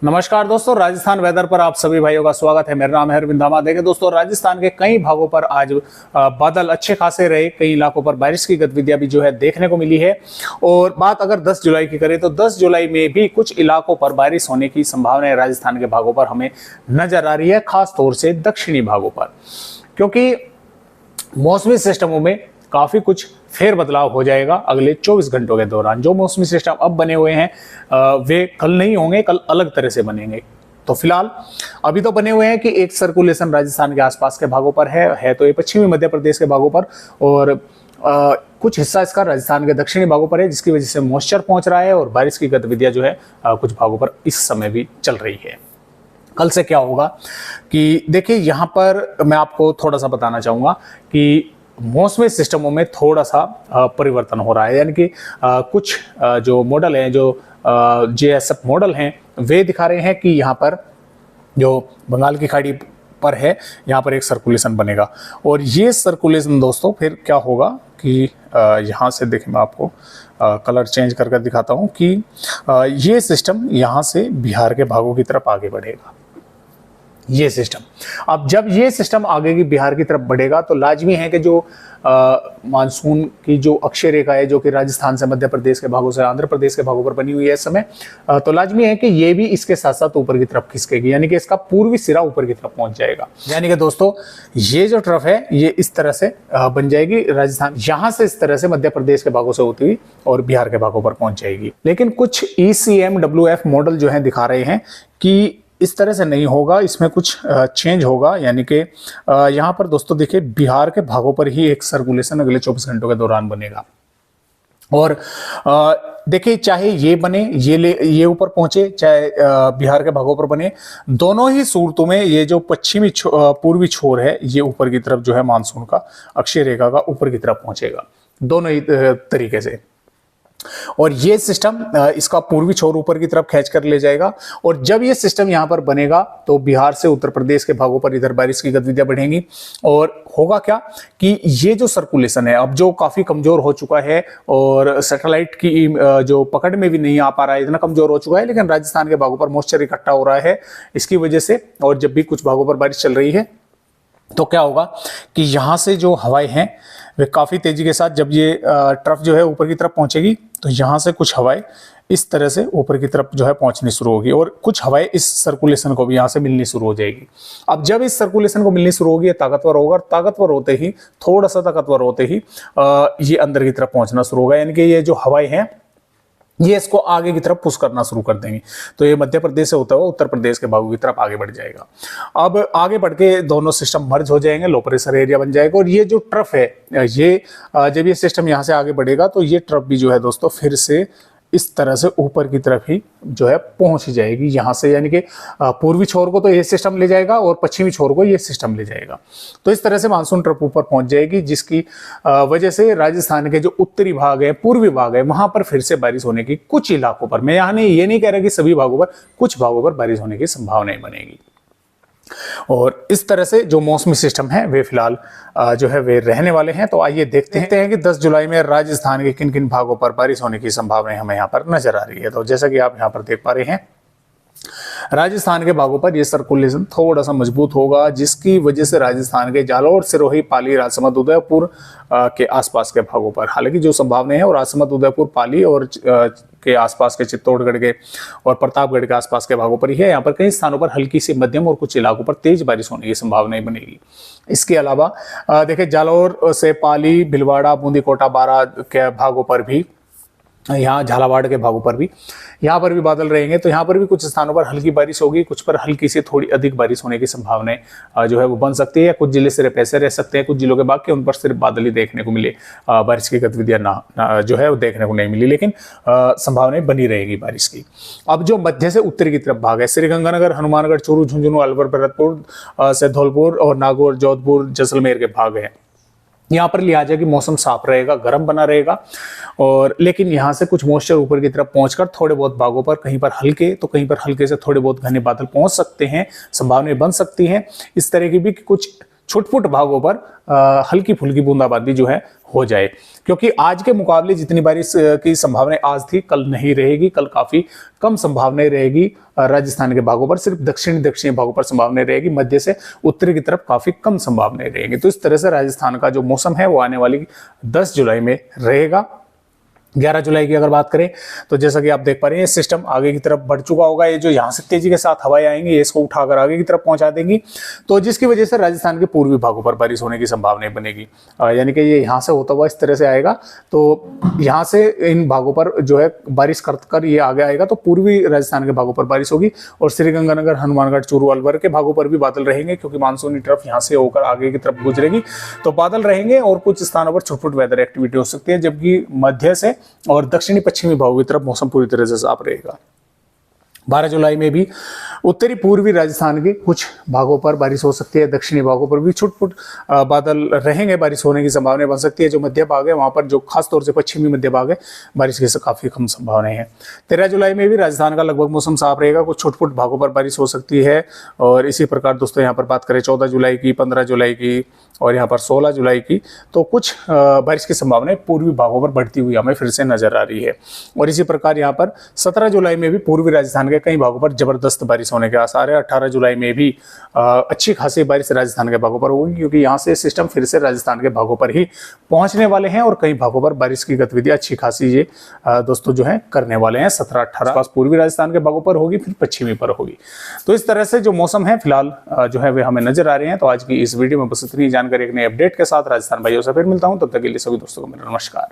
नमस्कार दोस्तों, राजस्थान वेदर पर आप सभी भाइयों का स्वागत है। मेरा नाम है अरविंद धामा। देखिए दोस्तों, राजस्थान के कई भागों पर आज बादल अच्छे खासे रहे। कई इलाकों पर बारिश की गतिविधियां भी जो है देखने को मिली है। और बात अगर 10 जुलाई की करें तो 10 जुलाई में भी कुछ इलाकों पर बारिश होने की संभावना राजस्थान के भागों पर हमें नजर आ रही है, खास तौर से दक्षिणी भागों पर, क्योंकि मौसमी सिस्टमों में काफी कुछ फेर बदलाव हो जाएगा अगले 24 घंटों के दौरान। जो मौसमी सिस्टम अब बने हुए हैं वे कल नहीं होंगे, कल अलग तरह से बनेंगे। तो फिलहाल अभी तो बने हुए हैं कि एक सर्कुलेशन राजस्थान के आसपास के भागों पर है तो ये पश्चिमी मध्य प्रदेश के भागों पर, और कुछ हिस्सा इसका राजस्थान के दक्षिणी भागों पर है, जिसकी वजह से मॉइस्चर पहुंच रहा है और बारिश की गतिविधियां जो है कुछ भागों पर इस समय भी चल रही है। कल से क्या होगा कि देखिए, यहाँ पर मैं आपको थोड़ा सा बताना चाहूंगा कि मौसमी सिस्टमों में थोड़ा सा परिवर्तन हो रहा है। यानी कि कुछ जो मॉडल हैं, जो JSF मॉडल हैं, वे दिखा रहे हैं कि यहाँ पर जो बंगाल की खाड़ी पर है, यहाँ पर एक सर्कुलेशन बनेगा। और ये सर्कुलेशन दोस्तों फिर क्या होगा कि यहाँ से देखिए, मैं आपको कलर चेंज करके दिखाता हूँ कि ये सिस्टम यहाँ से बिहार के भागों की तरफ आगे बढ़ेगा। ये सिस्टम, अब जब ये सिस्टम आगे की बिहार की तरफ बढ़ेगा तो लाजमी है कि जो मानसून की जो अक्षय रेखा है, जो कि राजस्थान से मध्य प्रदेश के भागों से आंध्र प्रदेश के भागों पर बनी हुई है इस समय, तो लाजमी है कि ये भी इसके साथ साथ ऊपर की तरफ खिसकेगी, यानी कि इसका पूर्वी सिरा ऊपर की तरफ पहुंच जाएगा। यानी कि दोस्तों, ये जो ट्रफ है ये इस तरह से बन जाएगी, राजस्थान यहां से इस तरह से मध्य प्रदेश के भागों से होती हुई और बिहार के भागों पर पहुंच जाएगी। लेकिन कुछ ECMWF मॉडल जो है दिखा रहे हैं कि इस तरह से नहीं होगा, इसमें कुछ चेंज होगा। यानी कि यहाँ पर दोस्तों देखिए, बिहार के भागों पर ही एक सर्कुलेशन अगले 24 घंटों के दौरान बनेगा। और देखिए, चाहे ये बने, ये ऊपर पहुंचे, चाहे बिहार के भागों पर बने, दोनों ही सूरतों में ये जो पूर्वी छोर है, ये ऊपर की तरफ जो है मानसून का अक्षय रेखा का ऊपर की तरफ पहुंचेगा, दोनों ही तरीके से। और ये सिस्टम इसका पूर्वी छोर ऊपर की तरफ खींच कर ले जाएगा। और जब ये सिस्टम यहां पर बनेगा तो बिहार से उत्तर प्रदेश के भागों पर इधर बारिश की गतिविधियां बढ़ेंगी। और होगा क्या कि ये जो सर्कुलेशन है, अब जो काफी कमजोर हो चुका है और सैटेलाइट की जो पकड़ में भी नहीं आ पा रहा है, इतना कमजोर हो चुका है, लेकिन राजस्थान के भागों पर मॉइस्चर इकट्ठा हो रहा है इसकी वजह से। और जब भी कुछ भागों पर बारिश चल रही है तो क्या होगा कि यहां से जो हवाएं हैं वे काफी तेजी के साथ, जब ये ट्रफ जो है ऊपर की तरफ पहुंचेगी तो यहां से कुछ हवाएं इस तरह से ऊपर की तरफ जो है पहुंचनी शुरू होगी, और कुछ हवाएं इस सर्कुलेशन को भी यहां से मिलनी शुरू हो जाएगी। अब जब इस सर्कुलेशन को मिलनी शुरू होगी, ताकतवर होगा, और ताकतवर होते ही, थोड़ा सा ताकतवर होते ही ये अंदर की तरफ पहुंचना शुरू होगा। यानी कि ये जो हवाएं हैं ये इसको आगे की तरफ पुश करना शुरू कर देंगे, तो ये मध्य प्रदेश से होता हुआ उत्तर प्रदेश के भागों की तरफ आगे बढ़ जाएगा। अब आगे बढ़ के दोनों सिस्टम मर्ज हो जाएंगे, लो प्रेशर एरिया बन जाएगा। और ये जो ट्रफ है, ये जब ये सिस्टम यहाँ से आगे बढ़ेगा तो ये ट्रफ भी जो है दोस्तों फिर से इस तरह से ऊपर की तरफ ही जो है पहुंच जाएगी यहाँ से। यानी कि पूर्वी छोर को तो ये सिस्टम ले जाएगा और पश्चिमी छोर को ये सिस्टम ले जाएगा। तो इस तरह से मानसून ट्रफ ऊपर पहुंच जाएगी, जिसकी वजह से राजस्थान के जो उत्तरी भाग है, पूर्वी भाग है, वहां पर फिर से बारिश होने की कुछ इलाकों पर, मैं यहाँ ये नहीं कह रहा कि सभी भागों पर, कुछ भागों पर बारिश होने की संभावनाएं बनेगी। और इस तरह से जो मौसमी सिस्टम है वे फिलहाल जो है वे रहने वाले हैं। तो आइए देखते हैं कि 10 जुलाई में राजस्थान के किन किन भागों पर बारिश होने की संभावनाएं हमें यहाँ पर नजर आ रही है। तो जैसा कि आप यहाँ पर देख पा रहे हैं, राजस्थान के भागों पर यह सर्कुलेशन थोड़ा सा मजबूत होगा, जिसकी वजह से राजस्थान के जालौर, सिरोही, पाली, राजसमंद, उदयपुर के आसपास के भागों पर, हालांकि जो संभावनाएं हैं, और राजसमंद, उदयपुर, पाली और के आसपास के चित्तौड़गढ़ के और प्रतापगढ़ के आसपास के भागों पर ही है। यहाँ पर कई स्थानों पर हल्की से मध्यम और कुछ इलाकों पर तेज बारिश होने की संभावनाएं बनेगी। इसके अलावा देखिए, जालौर से पाली, भीलवाड़ा, बूंदी, कोटा, बारां के भागों पर भी, यहाँ झालावाड़ के भागों पर भी, यहाँ पर भी बादल रहेंगे। तो यहाँ पर भी कुछ स्थानों पर हल्की बारिश होगी, कुछ पर हल्की से थोड़ी अधिक बारिश होने की संभावनाएं जो है वो बन सकती है। कुछ जिले सिर्फ ऐसे रह सकते हैं, कुछ जिलों के बाकी उन पर सिर्फ बादल ही देखने को मिले, बारिश की गतिविधियां ना जो है वो देखने को नहीं मिली, लेकिन संभावनाएं बनी रहेगी बारिश की। अब जो मध्य से उत्तरी की तरफ भाग है, श्रीगंगानगर, हनुमानगढ़, चूरू, झुंझुनू, अलवर, भरतपुर से धौलपुर और नागौर, जोधपुर, जैसलमेर के भाग हैं, यहाँ पर लिहाजा कि मौसम साफ रहेगा, गर्म बना रहेगा। और लेकिन यहाँ से कुछ मॉइस्चर ऊपर की तरफ पहुंचकर थोड़े बहुत भागों पर, कहीं पर हल्के तो कहीं पर हल्के से थोड़े बहुत घने बादल पहुंच सकते हैं, संभावनाएं बन सकती हैं। इस तरह की भी कुछ छुटपुट भागों पर हल्की फुल्की बूंदाबांदी जो है हो जाए, क्योंकि आज के मुकाबले जितनी बारिश की संभावना आज थी कल नहीं रहेगी। कल काफी कम संभावनाएं रहेगी राजस्थान के भागों पर, सिर्फ दक्षिणी भागों पर संभावनाएं रहेगी, मध्य से उत्तरी की तरफ काफी कम संभावनाएं रहेंगी। तो इस तरह से राजस्थान का जो मौसम है वो आने वाली 10 जुलाई में रहेगा। 11 जुलाई की अगर बात करें तो जैसा कि आप देख पा रहे हैं सिस्टम आगे की तरफ बढ़ चुका होगा। ये जो यहाँ से तेजी के साथ हवाएं आएंगी ये इसको उठाकर आगे की तरफ पहुंचा देंगी, तो जिसकी वजह से राजस्थान के पूर्वी भागों पर बारिश होने की संभावना बनेगी। यानी कि ये यहाँ से होता हुआ इस तरह से आएगा, तो यहाँ से इन भागों पर जो है बारिश कर ये आगे आएगा, तो पूर्वी राजस्थान के भागों पर बारिश होगी। और श्रीगंगानगर, हनुमानगढ़, चूरू, अलवर के भागों पर भी बादल रहेंगे, क्योंकि मानसूनी ट्रफ यहाँ से होकर आगे की तरफ गुजरेगी, तो बादल रहेंगे और कुछ स्थानों पर छुटपुट वेदर एक्टिविटी हो सकती है। जबकि मध्य से और दक्षिणी पश्चिमी भागों की तरफ मौसम पूरी तरह से साफ रहेगा। 12 जुलाई में भी उत्तरी पूर्वी राजस्थान के कुछ भागों पर बारिश हो सकती है, दक्षिणी भागों पर भी छुटपुट बादल रहेंगे, बारिश होने की संभावना बन सकती है। जो मध्य भाग है वहां पर, जो खास तौर से पश्चिमी मध्य भाग है, बारिश की काफी कम संभावनाएं हैं। 13 जुलाई में भी राजस्थान का लगभग मौसम साफ रहेगा, कुछ छुटपुट भागों पर बारिश हो सकती है। और इसी प्रकार दोस्तों यहाँ पर बात करें 14 जुलाई की, 15 जुलाई की और यहाँ पर 16 जुलाई की, तो कुछ बारिश की संभावनाएं पूर्वी भागों पर बढ़ती हुई हमें फिर से नजर आ रही है। और इसी प्रकार यहाँ पर 17 जुलाई में भी पूर्वी राजस्थान के कई भागों पर जबरदस्त बारिश होने के आसार है। 18 जुलाई में भी अच्छी खासी बारिश राजस्थान के भागों पर होगी, क्योंकि यहाँ से सिस्टम फिर से राजस्थान के भागों पर ही पहुंचने वाले हैं और कई भागों पर बारिश की गतिविधियां अच्छी खासी ये दोस्तों जो है करने वाले हैं। 17-18 पूर्वी राजस्थान के भागों पर होगी, फिर पश्चिमी पर होगी। तो इस तरह से जो मौसम है फिलहाल जो है वे हमें नजर आ रहे हैं। तो आज की इस वीडियो में बस इतनी जानकारी, एक नए अपडेट के साथ राजस्थान भाइयों से फिर मिलता हूं। तब तक के लिए सभी दोस्तों को मेरा नमस्कार।